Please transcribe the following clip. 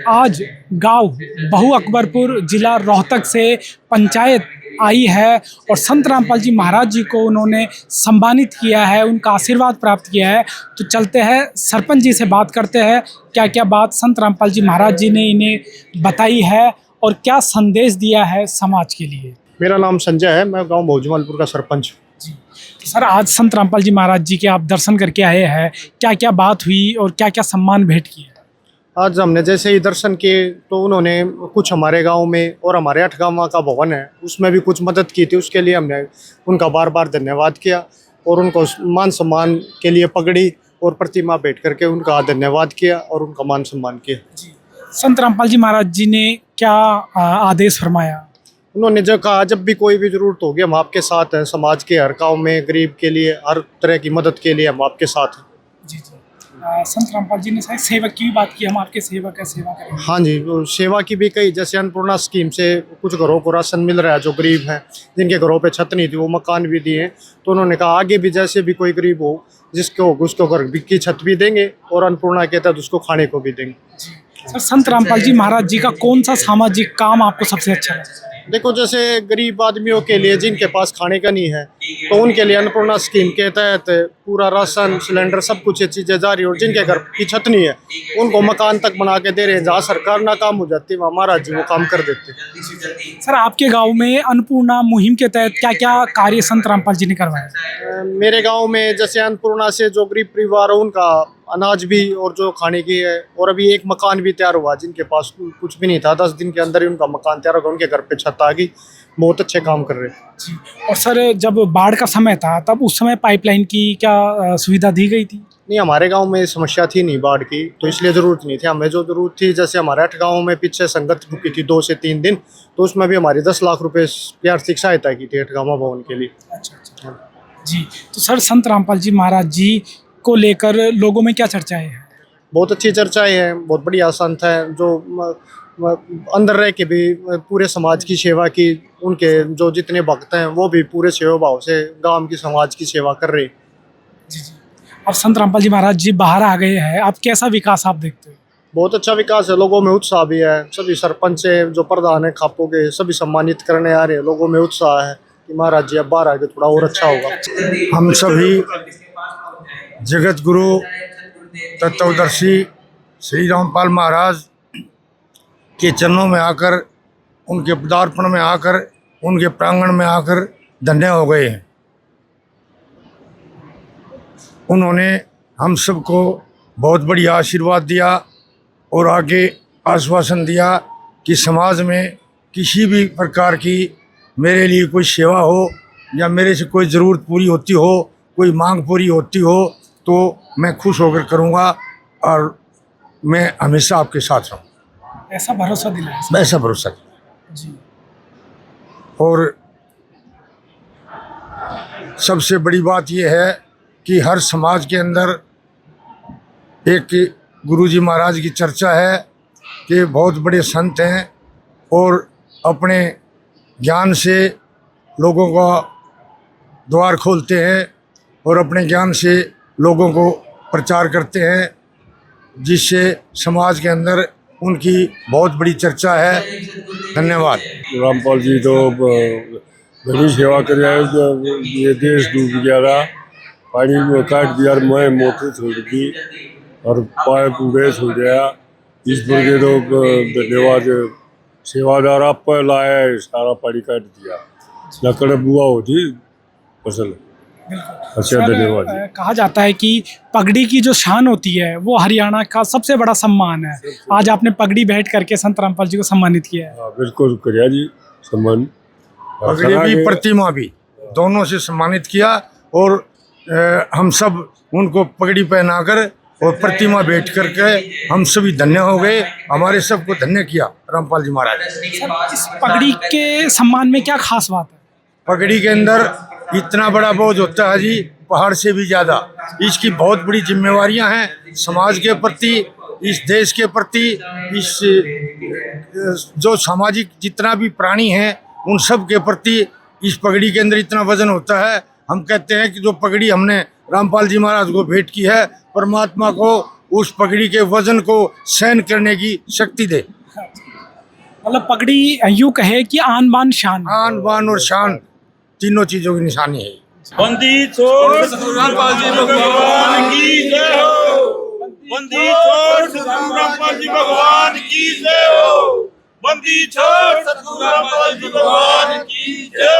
आज गांव बहु अकबरपुर जिला रोहतक से पंचायत आई है और संत रामपाल जी महाराज जी को उन्होंने सम्मानित किया है, उनका आशीर्वाद प्राप्त किया है। तो चलते हैं सरपंच जी से बात करते हैं, क्या क्या बात संत रामपाल जी महाराज जी ने इन्हें बताई है और क्या संदेश दिया है समाज के लिए। मेरा नाम संजय है, मैं गांव भोजमलपुर का सरपंच हूँ। जी तो सर, आज संत रामपाल जी महाराज जी के आप दर्शन करके आए हैं, क्या क्या बात हुई और क्या क्या सम्मान भेंट किया। आज हमने जैसे ही दर्शन किए तो उन्होंने कुछ हमारे गांव में और हमारे 8 गाँव का भवन है उसमें भी कुछ मदद की थी, उसके लिए हमने उनका बार बार धन्यवाद किया और उनको मान सम्मान के लिए पगड़ी और प्रतिमा भेंट करके उनका धन्यवाद किया और उनका मान सम्मान किया। जी, संत रामपाल जी महाराज जी ने क्या आदेश फरमाया। उन्होंने जो कहा, जब भी कोई भी जरूरत होगी हम आपके साथ हैं, समाज के हर गाँव में गरीब के लिए हर तरह की मदद के लिए हम आपके साथ हैं। जी जी, संत रामपाल जी ने शायद सेवक की भी बात की, हम आपके सेवक है, सेवा करेंगे। हाँ जी, वो सेवा की भी कही, जैसे अन्नपूर्णा स्कीम से कुछ घरों को राशन मिल रहा है, जो गरीब हैं जिनके घरों पे छत नहीं थी वो मकान भी दिए। तो उन्होंने कहा आगे भी जैसे भी कोई गरीब हो जिसको उसको घर की छत भी देंगे और अन्नपूर्णा के तहत उसको खाने को भी देंगे। सर, संत रामपाल जी महाराज जी का कौन सा सामाजिक काम आपको सबसे अच्छा लगा। देखो, जैसे गरीब आदमियों के लिए जिनके पास खाने का नहीं है तो उनके लिए अन्नपूर्णा स्कीम के तहत पूरा राशन सिलेंडर सब कुछ ये चीज़ें जारी, और जिनके घर की छत नहीं है उनको मकान तक बना के दे रहे हैं। जहाँ सरकार नाकाम हो जाती है वहाँ महाराज जी वो काम कर देते हैं। सर, आपके गांव में अन्नपूर्णा मुहिम के तहत क्या क्या कार्य संत रामपाल जी ने करवाया। मेरे गांव में जैसे अन्नपूर्णा से जो गरीब परिवार है उनका अनाज भी और जो खाने की है, और अभी एक मकान भी तैयार हुआ जिनके पास कुछ भी नहीं था, 10 दिन के अंदर ही उनका मकान तैयार होगा, उनके घर पे छत आ गई। बहुत अच्छे काम कर रहे हैं जी। और सर, जब बाढ़ का समय था तब उस समय पाइपलाइन की क्या सुविधा दी गई थी। नहीं, हमारे गांव में समस्या थी नहीं बाढ़ की, तो इसलिए ज़रूरत नहीं थी। हमें जो ज़रूरत थी, जैसे हमारे 8 गाँव में पीछे संगत रुकी थी 2 से 3 दिन, तो उसमें भी हमारी 10 लाख रुपए आर्थिक सहायता की थी 8 गाँव भवन के लिए। अच्छा जी। तो सर, संत रामपाल जी महाराज जी को लेकर लोगों में क्या चर्चाएं हैं। बहुत अच्छी चर्चाएं हैं, बहुत बढ़िया संत हैं जो अंदर रह के भी पूरे समाज की सेवा की। उनके जो जितने भक्त हैं वो भी पूरे सेवा भाव से गांव की समाज की सेवा कर रहे हैं। जी जी। अब संत रामपाल जी महाराज जी बाहर आ गए हैं, अब कैसा विकास आप देखते हो। बहुत अच्छा विकास है, लोगों में उत्साह भी है। सभी सरपंच से जो प्रधान है खापों के सभी सम्मानित करने आ रहे हैं। लोगों में उत्साह है कि महाराज जी अब बाहर आके थोड़ा और अच्छा होगा। हम सभी जगत गुरु तत्वदर्शी श्री रामपाल महाराज के चरणों में आकर, उनके पदार्पण में आकर, उनके प्रांगण में आकर धन्य हो गए हैं। उन्होंने हम सबको बहुत बढ़िया आशीर्वाद दिया और आगे आश्वासन दिया कि समाज में किसी भी प्रकार की मेरे लिए कोई सेवा हो या मेरे से कोई ज़रूरत पूरी होती हो, कोई मांग पूरी होती हो तो मैं खुश होकर करूँगा और मैं हमेशा आपके साथ रहूँ। ऐसा भरोसा दिलाया। ऐसा भरोसा जी। और सबसे बड़ी बात यह है कि हर समाज के अंदर एक गुरुजी महाराज की चर्चा है कि बहुत बड़े संत हैं और अपने ज्ञान से लोगों का द्वार खोलते हैं और अपने ज्ञान से लोगों को प्रचार करते हैं, जिससे समाज के अंदर उनकी बहुत बड़ी चर्चा है। धन्यवाद। रामपाल जी तो बड़ी सेवा कर रहे हैं। ये देश डूब गया था, पानी में काट दिया, मैं मोटर छोड़ दी और पाइप उड़े छोड़ गया। इस पर के तो धन्यवाद, सेवादार आप पर लाया है, सारा पानी काट दिया, लकड़ बुआ होती फसल। अच्छा, धन्यवाद। कहा जाता है कि पगड़ी की जो शान होती है वो हरियाणा का सबसे बड़ा सम्मान है। आज आपने पगड़ी भेंट करके संत रामपाल जी को सम्मानित किया है। बिल्कुल करिया जी, सम्मान। पगड़ी भी प्रतिमा भी दोनों से सम्मानित किया और हम सब उनको पगड़ी पहनाकर और प्रतिमा भेंट करके हम सभी धन्य हो गए। हमारे सबको धन्य किया रामपाल जी महाराज। इस पगड़ी के सम्मान में क्या खास बात है। पगड़ी के अंदर इतना बड़ा बोझ होता है जी, पहाड़ से भी ज़्यादा। इसकी बहुत बड़ी जिम्मेवारियां हैं समाज के प्रति, इस देश के प्रति, इस जो सामाजिक जितना भी प्राणी हैं उन सब के प्रति। इस पगड़ी के अंदर इतना वजन होता है। हम कहते हैं कि जो पगड़ी हमने रामपाल जी महाराज को भेंट की है, परमात्मा को उस पगड़ी के वजन को सहन करने की शक्ति दे। मतलब पगड़ी यूं कहे कि आन बान शान। आन बान और शान तीनों चीजों की निशानी है। बंदी छोड़ सतगुरु रामपाल जी भगवान की जय हो। बंदी छोड़ सतगुरु रामपाल जी भगवान की जय हो। बंदी छोड़ सतगुरु रामपाल जी भगवान की जय